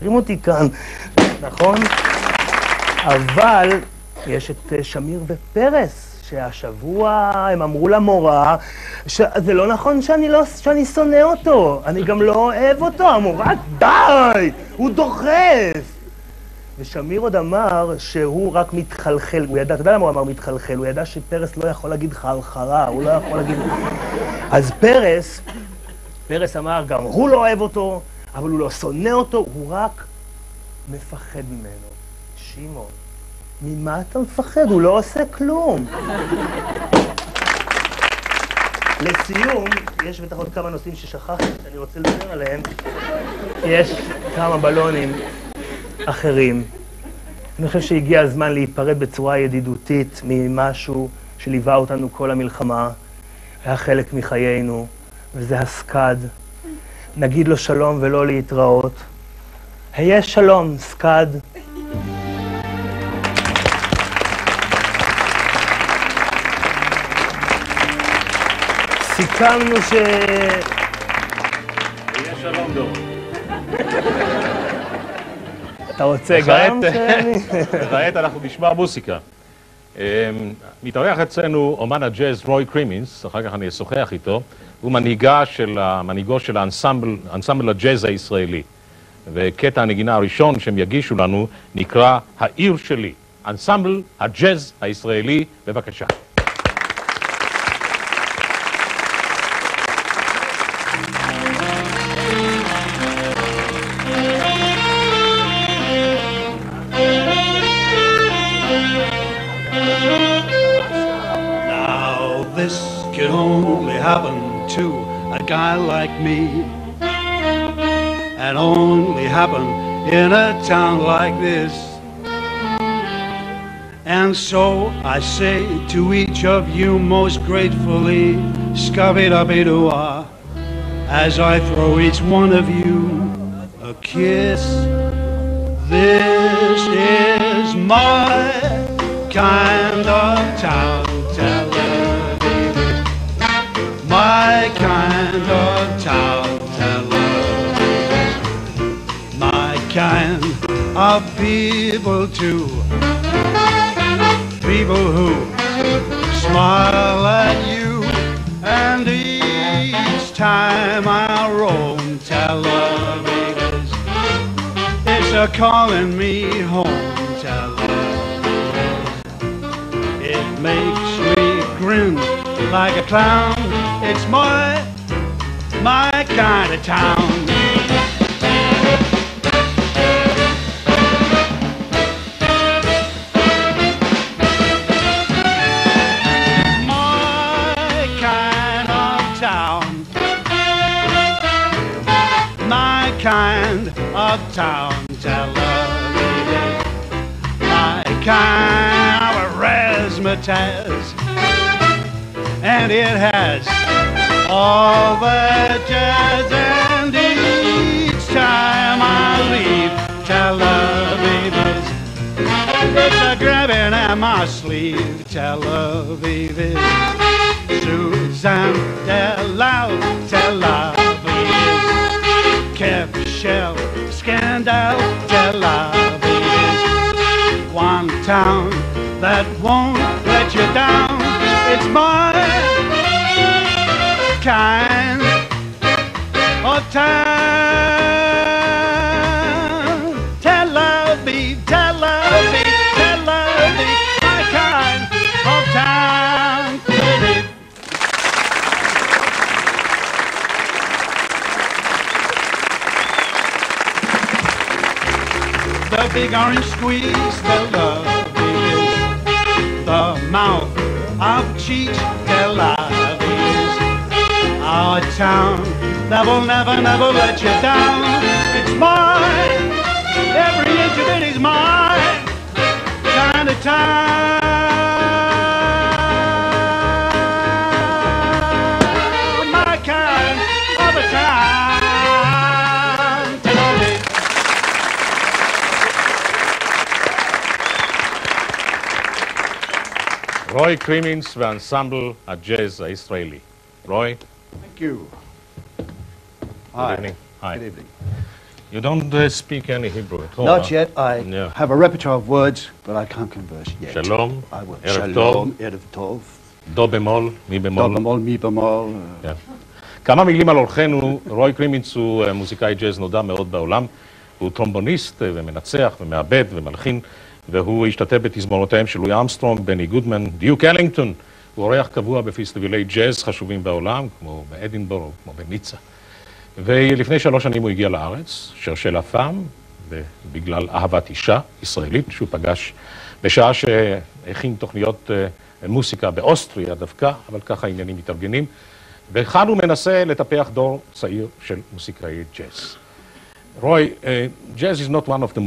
תרים אותי כאן, נכון? אבל יש את שמיר ופרס, שהשבוע הם אמרו למורה שזה לא נכון שאני שונא אותו, אני גם לא אוהב אותו, המורה די, הוא דוחף. ושמיר עוד אמר שהוא רק מתחלחל, הוא ידע, אתה יודע למה הוא אמר מתחלחל? הוא ידע שפרס לא יכול להגיד חלחלה, הוא לא יכול להגיד... אז פרס אמר גם הוא לא אוהב אותו, אבל הוא לא שונא אותו, הוא רק מפחד ממנו. שמעון, ממה אתה מפחד? הוא לא עושה כלום. לסיום, יש בטח עוד כמה נושאים ששכחתי שאני רוצה לדבר עליהם. יש כמה בלונים אחרים. אני חושב שהגיע הזמן להיפרד בצורה ידידותית ממשהו שליווה אותנו כל המלחמה. היה חלק מחיינו, וזה הסקד. נגיד לו שלום ולא להתראות. היה שלום, סקד. סיכמנו ש... היה שלום, דורון. אתה רוצה גם שאני... כעת אנחנו נשמע מוסיקה. מתארח אצלנו אומן הג'אז רוי קרימינס, אחר כך אני אשוחח איתו, הוא מנהיגו של האנסמבל הג'אז הישראלי. וקטע הנגינה הראשון שהם יגישו לנו נקרא העיר שלי. אנסמבל הג'אז הישראלי, בבקשה. Could only happen to a guy like me, and only happen in a town like this. And so I say to each of you most gratefully, scubby-dubby-doo-ah, as I throw each one of you a kiss. This is my kind of town, Tel Aviv. My kind of town, Tel Aviv. My kind of people too. People who smile at you, and each time I roam Tel Aviv, it's a calling me home, Tel Aviv. It makes me grin like a clown. It's my kind of town. My kind of town. My kind of town, Tel Aviv. My kind of razzmatazz. And it has all the jazz, and each time I leave Tel Aviv, it's a grabbing at my sleeve. Tel Aviv, Suzanne Delau, Tel Aviv, Kev Shell, Scandal, Tel Aviv, one town that won't let you down. It's my kind of town. Tel Aviv, Tel Aviv, Tel Aviv, my kind of town. The big orange squeeze, Tel Aviv, the mouth of Cheech, Tel Aviv, our town that will never, never let you down. It's mine, every inch of it is mine, kind of town, my kind of a town, Tel Aviv. רוי קרימינס ואנסמבל הג'אז הישראלי. רוי? Thank you. Good evening. Hi. Good evening. You don't speak any Hebrew at all. Not yet. I Yeah. have a repertoire of words, but I can't converse yet. Shalom, I will. Erev Shalom, Tov. Erev Tov. דו במול, מי Do במול. bemol, mi bemol. כן. כמה מילים על אורחנו, רוי קרימינץ הוא מוזיקאי ג'אז נודע מאוד בעולם. הוא טרומבוניסט ומנצח ומעבד ומלחין, והוא השתתף בתזמורותיהם של לואי ארמסטרונג, בני גודמן, דיוק אלינגטון. הוא אורח קבוע בפסטיבלי ג'אז חשובים בעולם, כמו באדינבורו, כמו בניצה. ולפני 3 שנים הוא הגיע לארץ, שרשל הפעם, בגלל אהבת אישה ישראלית, שהוא פגש בשעה שהכין תוכניות מוסיקה באוסטריה דווקא, אבל ככה העניינים מתארגנים. וכאן הוא מנסה לטפח דור צעיר של מוסיקאי ג'אז. רוי, jazz is not one of the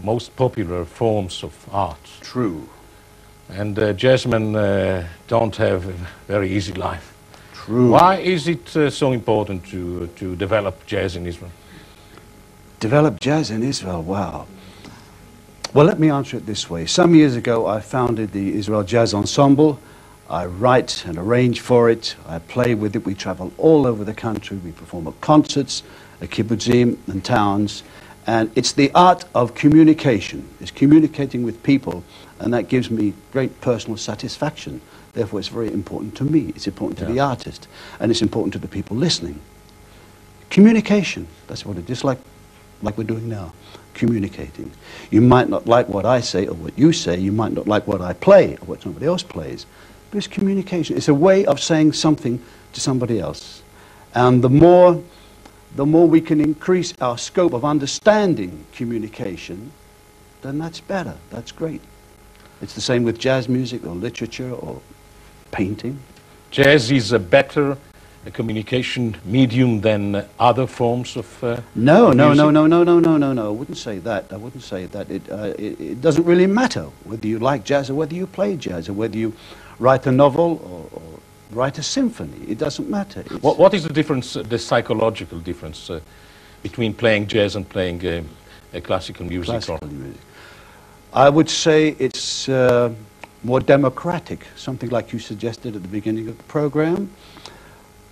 most popular forms of art. True. And jazzmen don't have a very easy life. True. Why is it so important to develop jazz in Israel? Develop jazz in Israel, wow. Well, let me answer it this way. Some years ago, I founded the Israel Jazz Ensemble. I write and arrange for it. I play with it. We travel all over the country. We perform at concerts, at kibbutzim and towns. And it's the art of communication. It's communicating with people, and that gives me great personal satisfaction. Therefore, it's very important to me. It's important to the artist, and it's important to the people listening. Communication, that's what it is, like we're doing now, communicating. You might not like what I say or what you say. You might not like what I play or what somebody else plays. But it's communication. It's a way of saying something to somebody else. And the more we can increase our scope of understanding communication, then that's better. That's great. It's the same with jazz music or literature or painting. Jazz is a better communication medium than other forms of No. music? I wouldn't say that. I wouldn't say that. It doesn't really matter whether you like jazz or whether you play jazz or whether you write a novel or write a symphony. It doesn't matter. What is the difference, the psychological difference between playing jazz and playing classical music? Classical music. I would say it's more democratic, something like you suggested at the beginning of the program.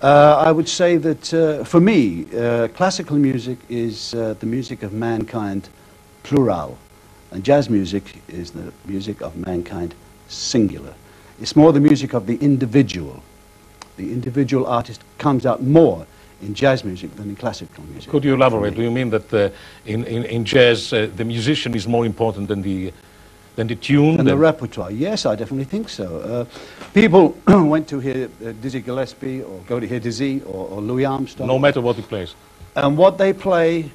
I would say that, for me, classical music is the music of mankind, plural, and jazz music is the music of mankind, singular. It's more the music of the individual. The individual artist comes out more in jazz music than in classical music. Could you elaborate? Do you mean that in jazz the musician is more important than the tune? And the repertoire. Yes, I definitely think so. People went to hear Dizzy Gillespie or go to hear Dizzy or Louis Armstrong. No matter what he plays. And what they play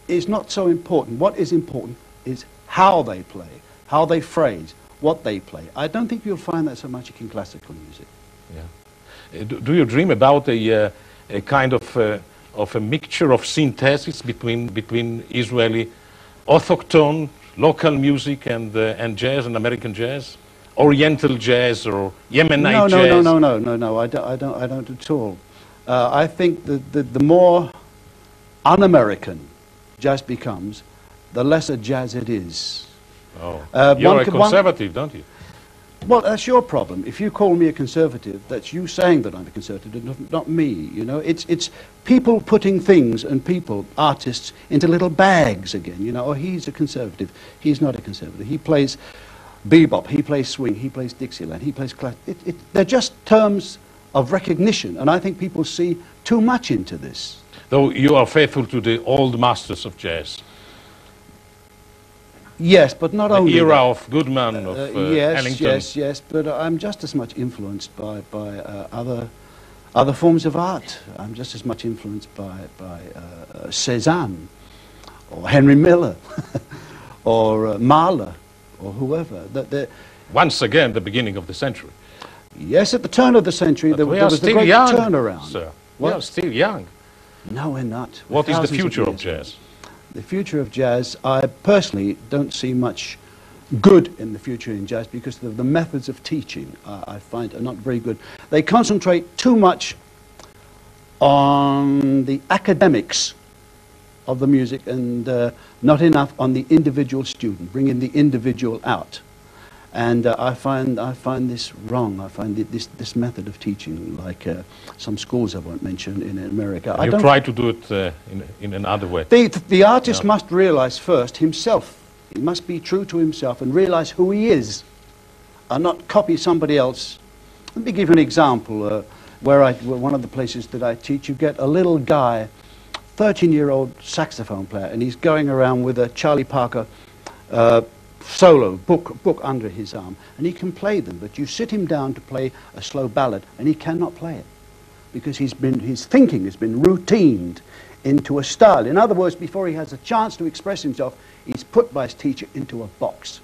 is not so important. What is important is how they play, how they phrase, what they play. I don't think you'll find that so much in classical music. Yeah. Do you dream about a kind of a mixture of synthesis between Israeli autochthone local music and jazz and American jazz, Oriental jazz or Yemenite jazz? No. I don't at all. I think that the more un-American jazz becomes, the lesser jazz it is. Oh, you're a conservative, don't you? Well, that's your problem. If you call me a conservative, that's you saying that I'm a conservative, not me. You know, it's people putting things and people, artists, into little bags again. You know, oh, he's a conservative. He's not a conservative. He plays bebop. He plays swing. He plays Dixieland. He plays classic. They're just terms of recognition, and I think people see too much into this. Though you are faithful to the old masters of jazz. Yes, but not only the era that. of Goodman, of Ellington. Yes, but I'm just as much influenced by other forms of art. I'm just as much influenced by Cézanne, or Henry Miller, or Mahler, or whoever. Once again, the beginning of the century. Yes, at the turn of the century, there was a great turnaround. Sir. We are still young. No, we're not. What is the future of jazz? The future of jazz, I personally don't see much good in the future in jazz because the methods of teaching I find are not very good. They concentrate too much on the academics of the music and not enough on the individual student, bringing the individual out. And I find this wrong. I find this method of teaching, like some schools I won't mention in America. You try to do it in another way. The artist must realize first himself. He must be true to himself and realize who he is, and not copy somebody else. Let me give you an example. Where one of the places that I teach, you get a little guy, 13-year-old saxophone player, and he's going around with a Charlie Parker solo book under his arm, and he can play them, but you sit him down to play a slow ballad and he cannot play it because his thinking has been routined into a style. In other words, before he has a chance to express himself, he's put by his teacher into a box,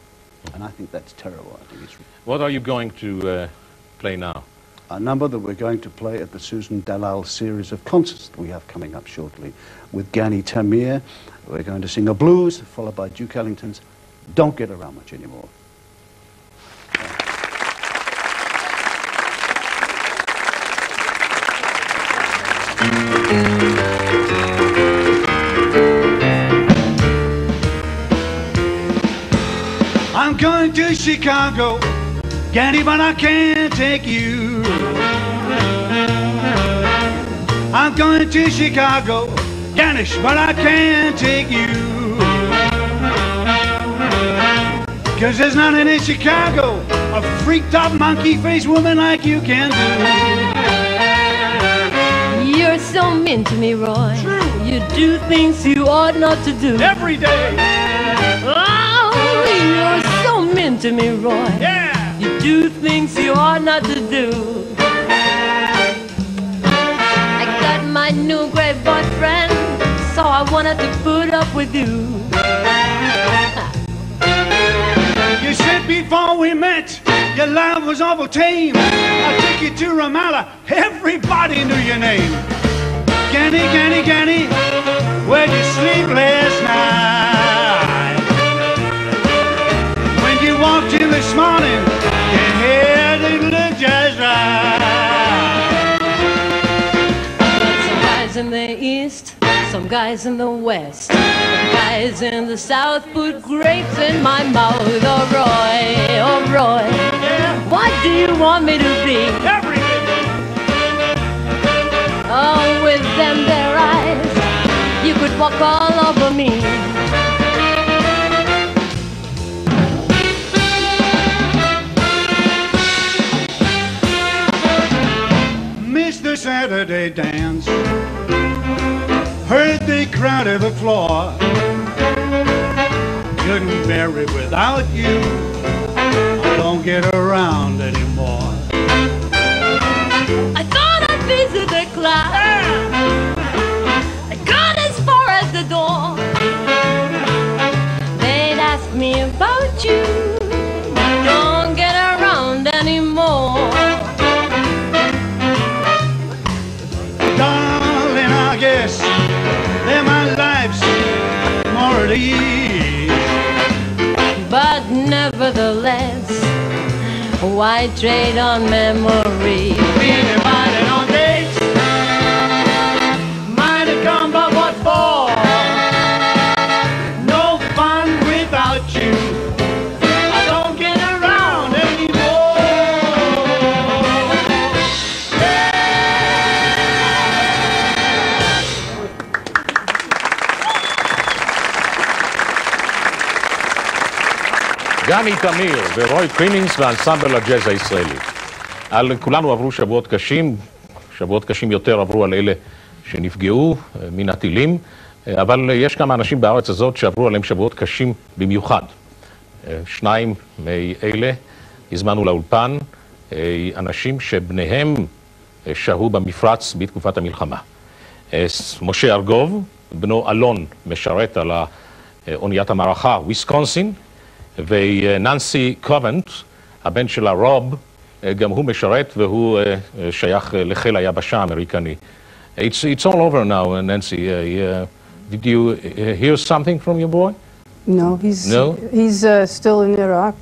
and I think that's terrible. I think it's... What are you going to play now? A number that we're going to play at the Susan Dalal series of concerts that we have coming up shortly with Gani Tamir. We're going to sing a blues followed by Duke Ellington's Don't Get Around Much Anymore. I'm going to Chicago, Gandhi, but I can't take you. I'm going to Chicago, Ganesh, but I can't take you. 'Cause there's nothing in Chicago a freaked-out, monkey-faced woman like you can do. You're so mean to me, Roy. True. You do things you ought not to do. Every day. Oh, you're so mean to me, Roy. Yeah. You do things you ought not to do. I got my new great boyfriend, so I wanted to put up with you. You said before we met, your love was awful tame. I took you to Ramallah, everybody knew your name. Gani, Gani, Gani, where'd you sleep last night? When you walked in this morning, your hair didn't look just right. Some guys in the east, some guys in the west, some guys in the south put grapes in my mouth. Oh Roy, what do you want me to be? Everything. Oh, with them their eyes, you could walk all over me. Missed the Saturday dance, heard they crowded the floor. Couldn't bear it without you. I don't get around anymore. I thought I'd visit the club. I got as far as the door. They'd ask me about you. Don't get around anymore. Darling, I guess that my life's more at ease. But nevertheless, why trade on memories? Being invited on dates might have come, but what for? No fun without you. I don't get around anymore. גני תמיר ורוי קרימינס ואנסמבל הג'אז הישראלי. על כולנו עברו שבועות קשים יותר עברו על אלה שנפגעו מן הטילים, אבל יש כמה אנשים בארץ הזאת שעברו עליהם שבועות קשים במיוחד. שניים מאלה הזמנו לאולפן, אנשים שבניהם שהו במפרץ בתקופת המלחמה. משה ארגוב, בנו אלון, משרת על אוניית המערכה וויסקונסין, וננסי קובנט, הבן שלה רוב, גם הוא משרת והוא שייך לחיל היבשה האמריקני. It's all over now, Nancy. Did you hear something from your boy? No, he's still in Iraq.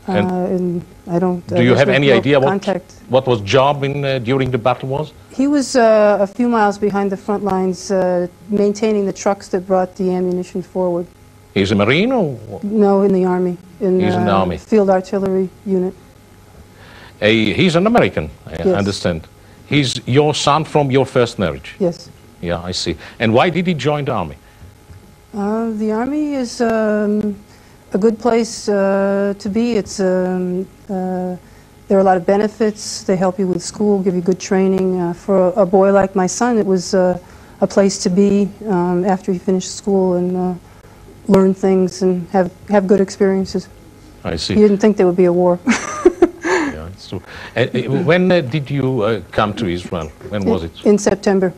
And I don't. Do you have any idea contact. what was job in during the battle was? He was a few miles behind the front lines, maintaining the trucks that brought the ammunition forward. He's a Marine or? No, in the Army. He's in the Army. Field Artillery Unit. He's an American, I understand. He's your son from your first marriage? Yes. Yeah, I see. And why did he join the Army? The Army is a good place to be. It's there are a lot of benefits. They help you with school, give you good training. For a boy like my son, it was a place to be after he finished school and learn things and have good experiences. I see. He didn't think there would be a war. Yeah, it's true. When did you come to Israel? When was it? In September.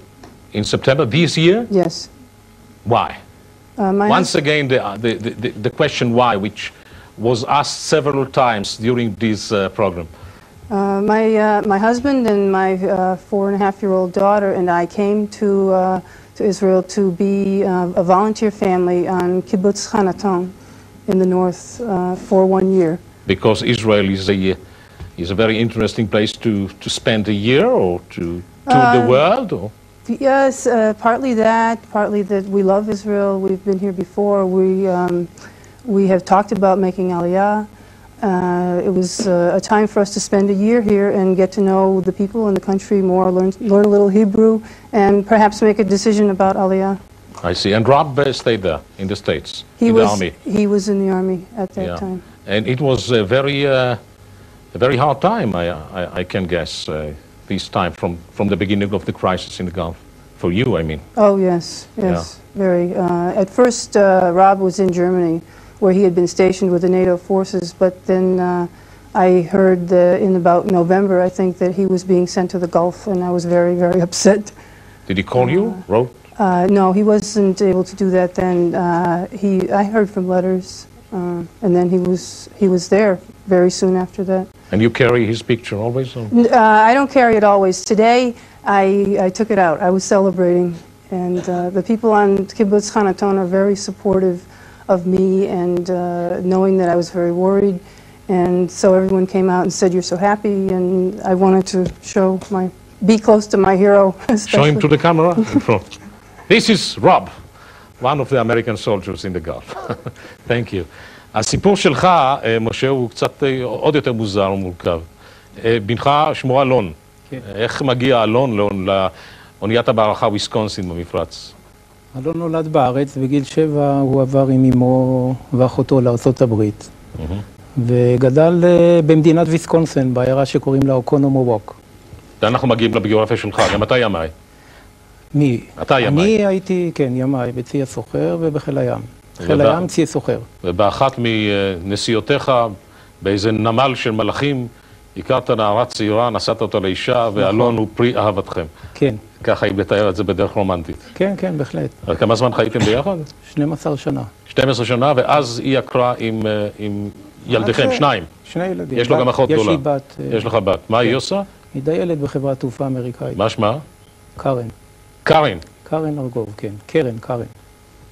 In September this year? Yes. Why? Once again, the question why, which was asked several times during this program. My husband and my 4.5-year-old daughter and I came to Israel to be a volunteer family on Kibbutz Hanaton in the north for 1 year. Because Israel is a very interesting place to spend a year or to tour the world? Or? Yes, partly that we love Israel. We've been here before. We have talked about making Aliyah. It was a time for us to spend a year here and get to know the people in the country more, learn a little Hebrew, and perhaps make a decision about Aliyah. I see. And Rob stayed there in the States, in the Army. He was in the Army at that time. And it was a very hard time, I can guess, this time from the beginning of the crisis in the Gulf. For you, I mean. Oh, yes, very. At first, Rob was in Germany, where he had been stationed with the NATO forces, but then I heard in about November, I think, that he was being sent to the Gulf, and I was very, very upset. Did he call you, wrote? No, he wasn't able to do that then. I heard from letters, and then he was there very soon after that. And you carry his picture always? Or? I don't carry it always. Today, I took it out. I was celebrating, and the people on Kibbutz Hanaton are very supportive of me, and knowing that I was very worried, and so everyone came out and said, "You're so happy," and I wanted to be close to my hero. Show him to the camera in front. This is Rob, one of the American soldiers in the Gulf. Thank you. הסיפור שלך, משה, הוא קצת עוד יותר מוזר ומורכב. בנך שמו אלון. איך מגיע אלון לאוניית המערכה וויסקונסין במפרץ? אלון נולד בארץ, בגיל 7 הוא עבר עם אמו ואחותו לארצות הברית. וגדל במדינת ויסקונסין, בעיירה שקוראים לה אוקונומווק. אנחנו מגיעים לביוגרפיה שלך, גם אתה ימאי. מי? אתה ימאי. אני הייתי, כן, ימאי, בצי הסוחר ובחיל הים. חיל הים, צי הסוחר. ובאחת מנסיעותיך, באיזה נמל של מלאכים, הכרת נערה צעירה, נסעת אותה לאישה, ואלון הוא פרי אהבתכם. כן. ככה היא לתאר את זה בדרך רומנטית. כן, כן, בהחלט. כמה זמן חייתם ביחד? 12 שנה. 12 שנה, ואז היא עקרה עם ילדיכם, שניים. שני ילדים. יש לו גם אחות גדולה. יש לי בת. יש לך בת. מה היא עושה? היא דיילת בחברת תעופה אמריקאית. מה שמה? קרן. קרן? קרן ארגוב, כן. קרן.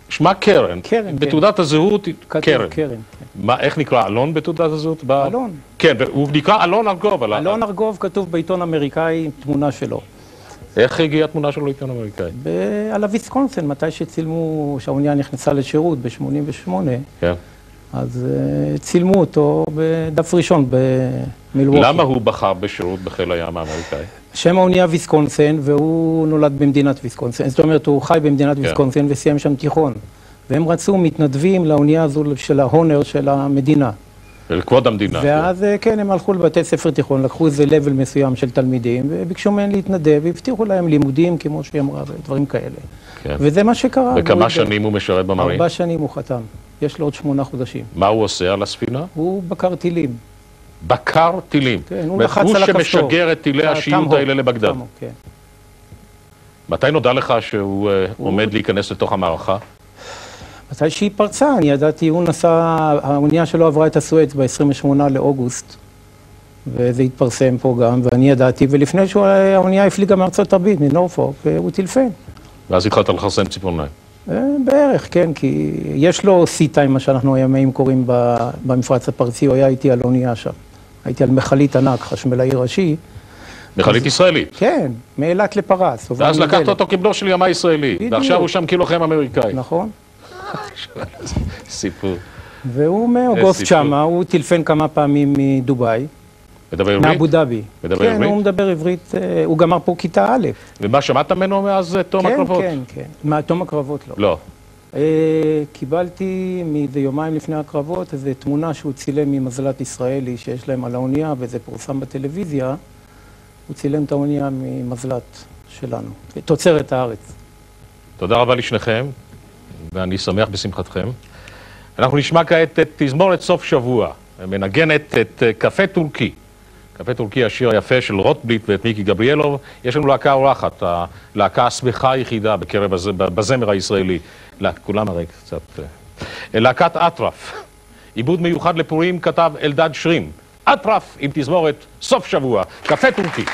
שמה קרן? קרן, בתעודת הזהות קרן. קרן, כן. מה, איך נקרא? אלון בתעודת הזהות? אלון. כן, הוא נקרא אלון ארגוב. אלון ארגוב כתוב בעיתון אמריקאי, תמונה שלו. איך הגיעה התמונה שלו לעיתון אמריקאי? על הוויסקונסין, מתי שצילמו, שהאונייה נכנסה לשירות ב-88, כן. אז צילמו אותו בדף ראשון במילווקי. למה הוא בחר בשירות בחיל הים האמריקאי? שם האונייה ויסקונסין, והוא נולד במדינת ויסקונסין. זאת אומרת, הוא חי במדינת ויסקונסין וסיים שם תיכון. והם רצו מתנדבים לאונייה הזו של ההונר של המדינה. לכבוד המדינה. ואז כן, הם הלכו לבתי ספר תיכון, לקחו איזה לבל מסוים של תלמידים, וביקשו מהם להתנדב, והבטיחו להם לימודים, כמו שהיא אמרה, ודברים כאלה. כן. וזה מה שקרה. וכמה שנים הוא משרת במרין? 4 שנים הוא חתם. יש לו עוד 8 חודשים. מה הוא עושה על הספינה? הוא בקר טילים. בקר טילים? כן, הוא לחץ על הכפתור. הוא שמשגר את טילי השיוט האלה לבגדד. כן. מתי נודע לך שהוא עומד להיכנס לתוך המערכה? מתי שהיא פרצה, אני ידעתי, הוא נסע, האונייה שלו עברה את הסואץ ב-28 לאוגוסט, וזה התפרסם פה גם, ואני ידעתי, ולפני שהאונייה הפליגה מארצות הברית, מנורפוק, הוא טלפן. ואז התחלת לחסם ציפורניים? בערך, כן, כי יש לו C-time, מה שאנחנו הימאים קוראים במפרץ הפרסי, הוא היה איתי על אונייה שם. הייתי על מכלית ענק, חשמלאי ראשי. מכלית ישראלית? כן, מאילת לפרס. ואז לקחת אותו כבנו של ימאי ישראלי, ועכשיו הוא שם כלוחם אמריקאי. נכון. סיפור. והוא מאוגוסט שמה, הוא טלפן כמה פעמים מדובאי. מדבר עברית? מאבו דאבי. מדבר עברית? כן, הוא מדבר עברית, הוא גמר פה כיתה א'. ומה שמעת ממנו מאז תום הקרבות? כן, כן, כן. מהתום הקרבות לא. לא. קיבלתי מזה יומיים לפני הקרבות איזו תמונה שהוא צילם ממזל"ט ישראלי שיש להם על האונייה, וזה פורסם בטלוויזיה. הוא צילם את האונייה ממזל"ט שלנו, תוצרת הארץ. תודה רבה לשניכם, ואני שמח בשמחתכם. אנחנו נשמע כעת את תזמורת סוף שבוע, מנגנת את קפה טורקי. קפה טורקי, השיר היפה של רוטבליט ואת מיקי גבריאלוב. יש לנו להקה אורחת, הלהקה השמחה היחידה בזמר הישראלי. כולם הרי קצת... להקת אטרף. עיבוד מיוחד לפורים כתב אלדד שרים. אטרף עם תזמורת סוף שבוע, קפה טורקי.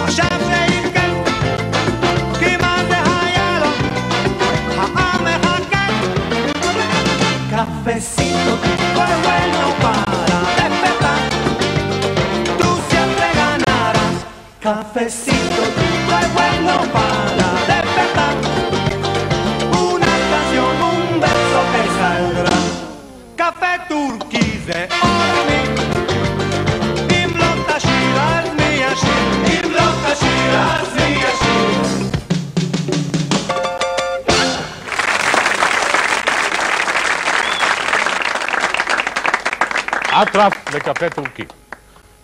עכשיו זה יתקדם אטרף לקפה טורקי.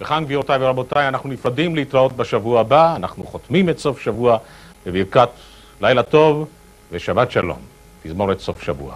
וכאן, גבירותיי ורבותיי, אנחנו נפרדים להתראות בשבוע הבא. אנחנו חותמים את סוף שבוע בברכת לילה טוב ושבת שלום. תזמורת סוף שבוע.